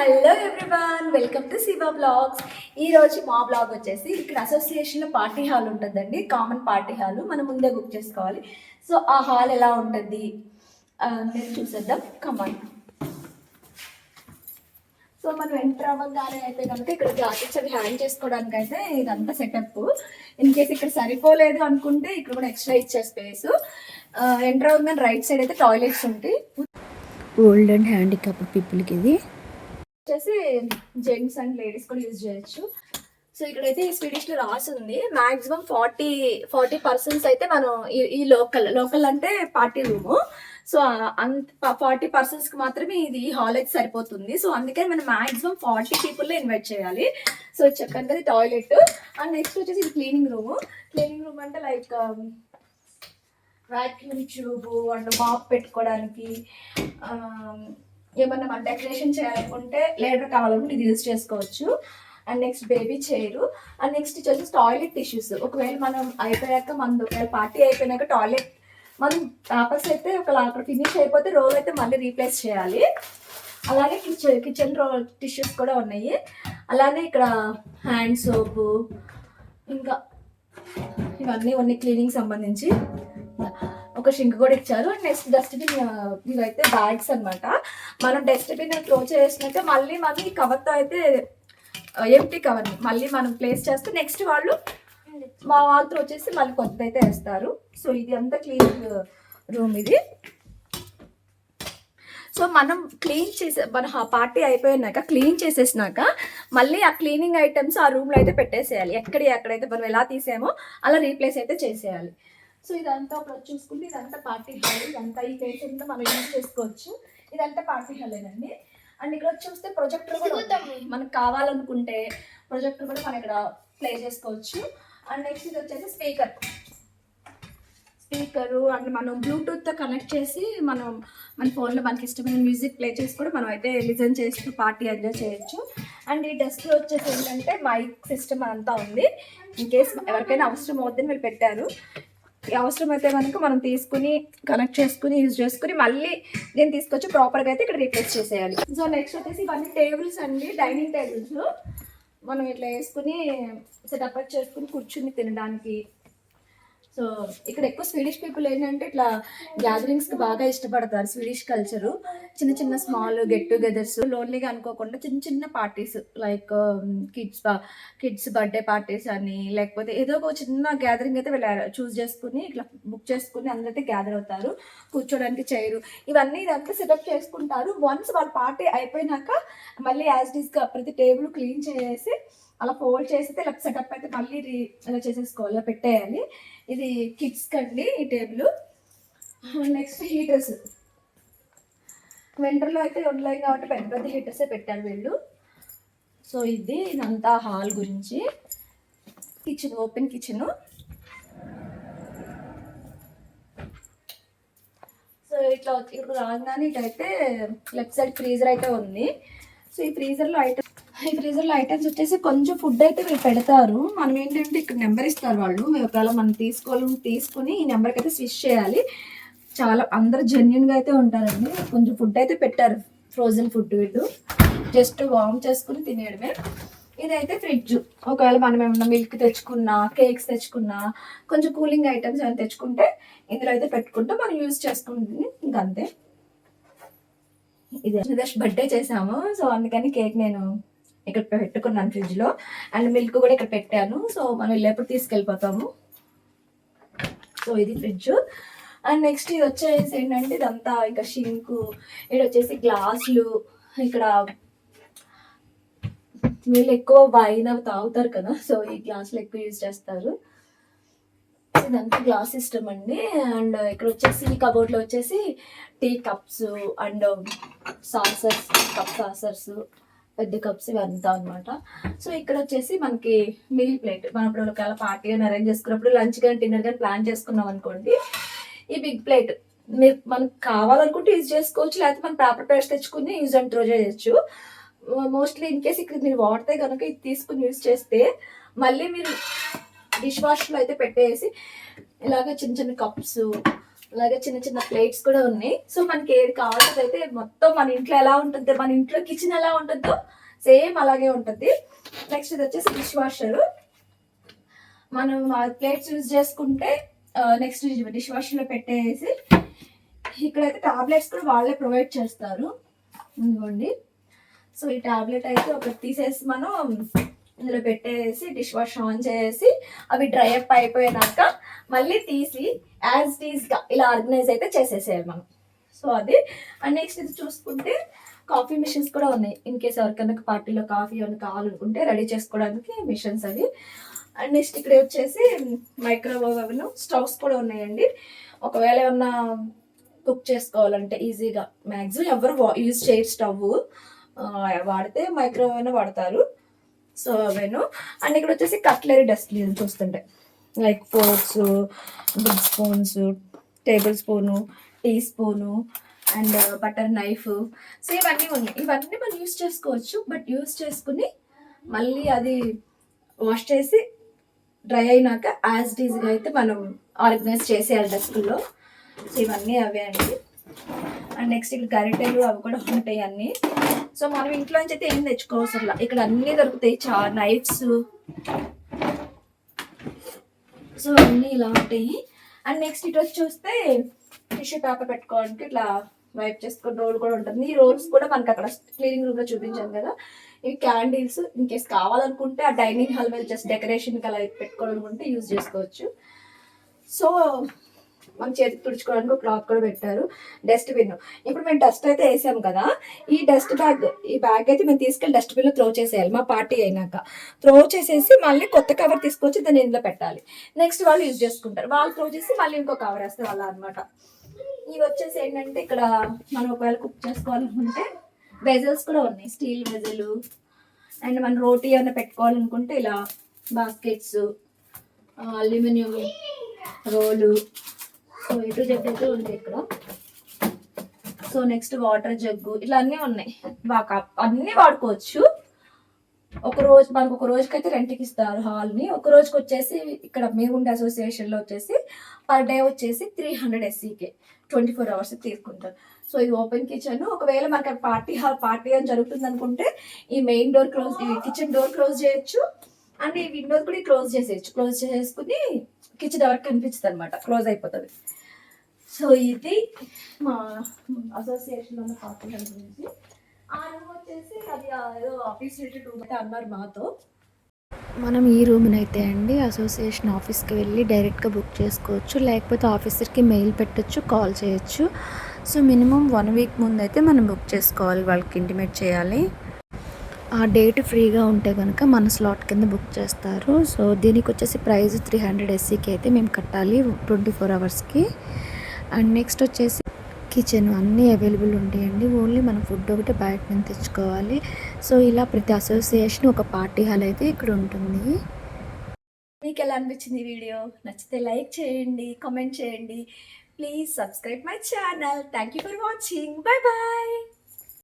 Hello everyone, welcome to Shiva blogs. ఈరోజు మా blog వచ్చేసి ఇక్కడ అసోసియేషన్లో పార్టీ హాల్ ఉంటుందండి. కామన్ పార్టీ హాల్ మనం ముందే బుక్ చేసుకోవాలి. సో ఆ హాల్ ఎలా ఉంటుంది నేను చూసేద్దాం. కమాన్. సో మనం ఎంటర్ అవ్వగానే అయితే కనుక ఇక్కడ జాకెట్స్ అవి హ్యాంగ్ చేసుకోవడానికి అయితే ఇదంతా సెటప్. ఇన్ కేస్ ఇక్కడ సరిపోలేదు అనుకుంటే ఇక్కడ కూడా ఎక్స్ట్రా ఇచ్చే స్పేస్. ఎంటర్ అవ్వగానే రైట్ సైడ్ అయితే టాయిలెట్స్ ఉంటాయి. ఓల్డ్ అండ్ హ్యాండిక్యాప్డ్ పీపుల్కి ఇది వచ్చేసి జెంట్స్ అండ్ లేడీస్ కూడా యూజ్ చేయొచ్చు. సో ఇక్కడైతే ఈ స్వీడిష్లో రాసింది మ్యాక్సిమం 40% అయితే మనం ఈ లోకల్ అంటే పార్టీ రూము. సో అంత 40%కి మాత్రమే ఇది హాల్ అయితే సరిపోతుంది. సో అందుకని మనం మ్యాక్సిమం 40 పీపుల్లో ఇన్వైట్ చేయాలి. సో చెప్పాను కదా టాయిలెట్. అండ్ నెక్స్ట్ వచ్చేసి ఇది క్లీనింగ్ రూమ్ అంటే like vacuum tube and mop పెట్టుకోవడానికి, ఏమన్నా మనం డెకరేషన్ చేయాలనుకుంటే లేడర్ కావాలనుకుంటే ఇది యూజ్ చేసుకోవచ్చు. And next baby chair. And next వచ్చేసి టాయిలెట్ టిష్యూస్. ఒకవేళ మనం అయిపోయాక ఒకవేళ పార్టీ అయిపోయినాక టాయిలెట్ మనం పేపర్స్ అయితే అక్కడ ఫినిష్ అయిపోతే రోల్ అయితే మళ్ళీ రీప్లేస్ చేయాలి. అలాగే కిచెన్ రోల్ టిష్యూస్ కూడా ఉన్నాయి. అలానే ఇక్కడ హ్యాండ్ సోపు, ఇంకా ఇవన్నీ ఉన్నాయి క్లీనింగ్ సంబంధించి. ఒక షింక్ కూడా ఇచ్చారు. అండ్ నెక్స్ట్ డస్ట్బిన్, ఇవైతే బ్యాగ్స్ అనమాట. మనం డస్ట్బిన్ త్రో చేసినాక మళ్ళీ మనం ఈ కవర్తో అయితే ఎంటీ కవర్ని మళ్ళీ మనం ప్లేస్ చేస్తే నెక్స్ట్ మా వాళ్ళతో వచ్చేసి మళ్ళీ కొత్తది అయితే వేస్తారు. సో ఇది అంతా క్లీనింగ్ రూమ్ ఇది. సో మనం మన పార్టీ అయిపోయినాక క్లీన్ చేసేసినాక మళ్ళీ ఆ క్లీనింగ్ ఐటమ్స్ ఆ రూమ్లో అయితే పెట్టేసేయాలి. ఎక్కడైతే మనం ఎలా తీసామో అలా రీప్లేస్ అయితే చేసేయాలి. సో ఇదంతా ఒకటి చూసుకుంటే ఇదంతా పార్టీ హాల్. ఇదంతా ఈ పేషెంట్లో మనం యూజ్ చేసుకోవచ్చు. ఇదంతా పార్టీ హాలేనండి. అండ్ ఇక్కడ చూస్తే ప్రొజెక్టర్ కూడా మనకు కావాలనుకుంటే ప్రొజెక్టర్ కూడా మనం ఇక్కడ ప్లే చేసుకోవచ్చు. అండ్ నెక్స్ట్ ఇది వచ్చేసి స్పీకరు. అండ్ మనం బ్లూటూత్తో కనెక్ట్ చేసి మన ఫోన్లో మనకి ఇష్టమైన మ్యూజిక్ ప్లే చేసి కూడా మనం అయితే లిజన్ చేస్తూ పార్టీ ఎంజాయ్ చేయొచ్చు. అండ్ ఈ డెస్క్లో వచ్చేసి ఏంటంటే మైక్ సిస్టమ్ అంతా ఉంది. ఇన్ కేస్ ఎవరికైనా అవసరం అవుతుందని వీళ్ళు పెట్టారు. అవసరం అయితే కనుక మనం తీసుకుని కనెక్ట్ చేసుకుని యూజ్ చేసుకుని మళ్ళీ నేను తీసుకొచ్చి ప్రాపర్గా అయితే ఇక్కడ రీప్లేస్ చేసేయాలి. సో నెక్స్ట్ వచ్చేసి ఇవన్నీ టేబుల్స్ అండి, డైనింగ్ టేబుల్స్. మనం ఇట్లా వేసుకుని సెటప్ చేసుకుని కూర్చుని తినడానికి. సో ఇక్కడ ఎక్కువ స్వీడిష్ పీపుల్ ఏంటంటే ఇట్లా గ్యాదరింగ్స్కి బాగా ఇష్టపడతారు. స్వీడిష్ కల్చరు చిన్న స్మాల్ గెట్ టుగెదర్స్, లోన్లీగా అనుకోకుండా చిన్న parties like kids birthday parties అని, లేకపోతే ఏదో ఒక చిన్న గ్యాదరింగ్ అయితే వీళ్ళు చూస్ చేసుకుని ఇట్లా బుక్ చేసుకుని అందరైతే గ్యాదర్ అవుతారు. కూర్చోడానికి చైరు ఇవన్నీ ఇదంతా సెటప్ చేసుకుంటారు. వన్స్ వాళ్ళ పార్టీ అయిపోయినాక మళ్ళీ యాజ్ డిస్గా ప్రతి టేబుల్ క్లీన్ చేసి అలా ఫోల్డ్ చేస్తే ఇలా సెటప్ అయితే మళ్ళీ ఇలా చేసేసుకోవాలి, ఇలా పెట్టేయాలి. ఇది కిడ్స్ కండి ఈ టేబుల్. Next heaters. వింటర్లో అయితే ఉండలేం కాబట్టి పెద్ద హీటర్సే పెట్టారు వీళ్ళు. సో ఇదంతా హాల్ గురించి. Kitchen, open kitchen. సో ఇట్లా ఇప్పుడు రాగానే ఇటైతే లెఫ్ట్ సైడ్ ఫ్రీజర్ అయితే ఉంది. సో ఈ ఫ్రీజర్లో ఐటమ్స్ వచ్చేసి కొంచెం ఫుడ్ అయితే వీళ్ళు పెడతారు. మనం ఏంటంటే ఇక్కడ నెంబర్ ఇస్తారు వాళ్ళు. ఒకవేళ మనం తీసుకుని ఈ నెంబర్కి అయితే స్విచ్ చేయాలి. చాలా అందరు జెన్యున్గా అయితే ఉంటారండి. కొంచెం ఫుడ్ అయితే పెట్టారు, ఫ్రోజన్ ఫుడ్. వీళ్ళు జస్ట్ వార్మ్ చేసుకుని తినేయడమే. ఇదైతే ఫ్రిడ్జ్. ఒకవేళ మనం ఏమన్నా మిల్క్ తెచ్చుకున్నా, కేక్స్ తెచ్చుకున్నా, కొంచెం కూలింగ్ ఐటమ్స్ ఏమైనా తెచ్చుకుంటే ఇందులో అయితే పెట్టుకుంటే మనం యూజ్ చేసుకుంటుంది. ఇంకంతే. ఇది జస్ట్ బర్త్డే చేసాము, సో అందుకని కేక్ నేను ఇక్కడ పెట్టుకున్నాను ఫ్రిడ్జ్లో. అండ్ మిల్క్ కూడా ఇక్కడ పెట్టాను. సో మనం వెళ్ళేప్పుడు తీసుకెళ్ళిపోతాము. సో ఇది ఫ్రిడ్జ్. అండ్ నెక్స్ట్ ఇది వచ్చేసి ఏంటంటే ఇదంతా ఇంకా షింకు. ఇది వచ్చేసి గ్లాసులు. ఇక్కడ వీళ్ళు ఎక్కువ వైన్ అవి తాగుతారు కదా, సో ఈ గ్లాసులు ఎక్కువ యూజ్ చేస్తారు. ఇదంతా గ్లాస్ సిస్టమ్ అండి. అండ్ ఇక్కడ వచ్చేసి ఈ కబోర్డ్లో వచ్చేసి tea cups and saucers, cup saucers, పెద్ద కప్స్ ఇవంతా అనమాట. సో ఇక్కడ వచ్చేసి మనకి మీల్ ప్లేట్. మనం ఇప్పుడు ఒకవేళ పార్టీ అని అరేంజ్ చేసుకున్నప్పుడు లంచ్ కానీ డిన్నర్ కానీ ప్లాన్ చేసుకున్నాం అనుకోండి, ఈ బిగ్ ప్లేట్ మనకు కావాలనుకుంటే యూజ్ చేసుకోవచ్చు, లేకపోతే మనం పేపర్ ప్లేట్స్ తెచ్చుకుని యూజ్ అండ్ త్రో చేయొచ్చు. మోస్ట్లీ ఇన్ కేస్ ఇక్కడ మీరు వాడితే కనుక ఇది తీసుకుని యూజ్ చేస్తే మళ్ళీ మీరు డిష్ వాష్లో అయితే పెట్టేసి ఇలాగ చిన్న కప్స్ అలాగే చిన్న చిన్న ప్లేట్స్ కూడా ఉన్నాయి. సో మనకి ఏది కావాల్సింది అయితే మొత్తం మన ఇంట్లో ఎలా ఉంటుందో, మన ఇంట్లో కిచెన్ ఎలా ఉంటుందో సేమ్ అలాగే ఉంటుంది. నెక్స్ట్ ఇది వచ్చేసి డిష్ వాషర్. మనం ప్లేట్స్ యూజ్ చేసుకుంటే నెక్స్ట్ డిష్ వాషర్లో పెట్టేసి ఇక్కడైతే టాబ్లెట్స్ కూడా వాళ్ళే ప్రొవైడ్ చేస్తారు. ఇదిగోండి. సో ఈ టాబ్లెట్ అయితే ఒకటి తీసేసి మనం ఇందులో పెట్టేసి డిష్ వాష్ ఆన్ చేసి అవి డ్రై అప్ అయిపోయినాక మళ్ళీ తీసి యాజ్ టీజ్గా ఇలా ఆర్గనైజ్ అయితే చేసేసేయాలి మనం. సో అది. అండ్ నెక్స్ట్ ఇది చూసుకుంటే కాఫీ మిషన్స్ కూడా ఉన్నాయి. ఇన్ కేస్ ఎవరికైనా పార్టీలో కాఫీ ఏమైనా కావాలనుకుంటే రెడీ చేసుకోవడానికి మిషన్స్ అవి. అండ్ నెక్స్ట్ ఇక్కడ వచ్చేసి మైక్రోవేవ్ ఓవెన్, స్టవ్స్ కూడా ఉన్నాయండి. ఒకవేళ ఏమన్నా కుక్ చేసుకోవాలంటే ఈజీగా, మ్యాక్సిమం ఎవరు యూజ్ చేయరు స్టవ్, వాడితే మైక్రోవేవ్ వాడతారు. సో అవేను. అండ్ ఇక్కడ వచ్చేసి కట్లరీ డస్ట్బిన్ చూస్తుంటే like forks, big spoons, table spoon, tea spoon and butter knife. So ఇవన్నీ ఉన్నాయి. ఇవన్నీ మనం యూస్ చేసుకోవచ్చు. బట్ యూస్ చేసుకుని మళ్ళీ అది వాష్ చేసి డ్రై అయినాక యాజ్ డీజ్గా అయితే మనం ఆర్గనైజ్ చేసేయాలి డస్ట్లో. సో ఇవన్నీ అవే అండి. అండ్ నెక్స్ట్ ఇక్కడ గరిటెలు అవి కూడా ఉంటాయి అన్నీ. సో మనం ఇంట్లో నుంచి అయితే ఏం తెచ్చుకోవసరం, ఇక్కడ అన్నీ దొరుకుతాయి. నైఫ్స్, సో అన్నీ ఇలా ఉంటాయి. అండ్ నెక్స్ట్ ఇటు వచ్చి చూస్తే టిష్యూ పేపర్ పెట్టుకోవడానికి ఇట్లా వైప్ చేసుకుని రోల్ కూడా ఉంటుంది. ఈ రోల్స్ కూడా మనకి అక్కడ క్లీనింగ్ రూమ్లో చూపించాను కదా. ఇవి క్యాండిల్స్, ఇన్ కేస్ కావాలనుకుంటే ఆ డైనింగ్ హాల్ మీద జస్ట్ డెకరేషన్కి అలా పెట్టుకోవాలనుకుంటే యూజ్ చేసుకోవచ్చు. సో మన చేతికి తుడుచుకోవడానికి ఒక క్లాత్ కూడా పెట్టారు. డస్ట్బిన్, ఇప్పుడు మేము డస్ట్ అయితే వేసాము కదా, ఈ బ్యాగ్ అయితే మేము తీసుకెళ్ళి డస్ట్బిన్లో త్రో చేసేయాలి. మా పార్టీ అయినాక త్రో చేసేసి మళ్ళీ కొత్త కవర్ తీసుకొచ్చి దాన్ని ఇందులో పెట్టాలి. నెక్స్ట్ వాళ్ళు యూజ్ చేసుకుంటారు, వాళ్ళు త్రో చేసి మళ్ళీ ఇంకో కవర్ వేస్తారు అలా అనమాట. ఇవి వచ్చేసి ఏంటంటే ఇక్కడ మనం ఒకవేళ కుక్ చేసుకోవాలనుకుంటే వెజల్స్ కూడా ఉన్నాయి, స్టీల్ వెజల్. అండ్ మనం రోటీ ఏమైనా పెట్టుకోవాలనుకుంటే ఇలా బాస్కెట్స్, అల్యూమినియం రోలు, సో ఇటు జగ్ అయితే ఉంది ఇక్కడ. సో నెక్స్ట్ వాటర్ జగ్గు, ఇట్లా అన్నీ ఉన్నాయి. అన్నీ వాడుకోవచ్చు. మనకు ఒక రోజుకైతే రెంట్కి ఇస్తారు హాల్ని. ఒక రోజుకి వచ్చేసి ఇక్కడ మేగుండే అసోసియేషన్లో వచ్చేసి పర్ డే వచ్చేసి 300 SCK 24 hours తీసుకుంటారు. సో ఇది ఓపెన్ కిచెన్. ఒకవేళ మనకి పార్టీ అని జరుగుతుంది అనుకుంటే ఈ మెయిన్ డోర్ క్లోజ్, ఈ కిచెన్ డోర్ క్లోజ్ చేయొచ్చు. అండ్ ఈ విండోస్ కూడా క్లోజ్ చేసేయచ్చు. క్లోజ్ చేసుకుని కిచెన్ ఎవరికి కనిపిస్తుంది అనమాట, క్లోజ్ అయిపోతుంది. సో ఇది మా అసోసియేషన్లో ఉన్న పార్టీ గురించి. ఆ రూమ్ వచ్చేసి అది ఏదో ఆఫీస్ రిలేటెడ్ రూమ్ అయితే అన్నారు మాతో. మనం ఈ రూమ్ని అయితే అండి అసోసియేషన్ ఆఫీస్కి వెళ్ళి డైరెక్ట్గా బుక్ చేసుకోవచ్చు, లేకపోతే ఆఫీసర్కి మెయిల్ పెట్టచ్చు, కాల్ చేయొచ్చు. సో మినిమం 1 week ముందు అయితే మనం బుక్ చేసుకోవాలి, వాళ్ళకి ఇంటిమేట్ చేయాలి. ఆ డేట్ ఫ్రీగా ఉంటే కనుక మన స్లాట్ కింద బుక్ చేస్తారు. సో దీనికి వచ్చేసి ప్రైస్ 300 SCK అయితే మేము కట్టాలి 24 hours. అండ్ నెక్స్ట్ వచ్చేసి కిచెన్ అన్నీ అవైలబుల్ ఉంటాయండి. ఓన్లీ మనం ఫుడ్ ఒకటి బయట నుంచి తెచ్చుకోవాలి. సో ఇలా ప్రతి అసోసియేషన్ ఒక పార్టీ హాల్ అయితే ఇక్కడ ఉంటుంది. మీకు ఎలా అనిపించింది ఈ వీడియో? నచ్చితే లైక్ చేయండి, కామెంట్ చేయండి. Please subscribe my channel. Thank you for watching. Bye bye.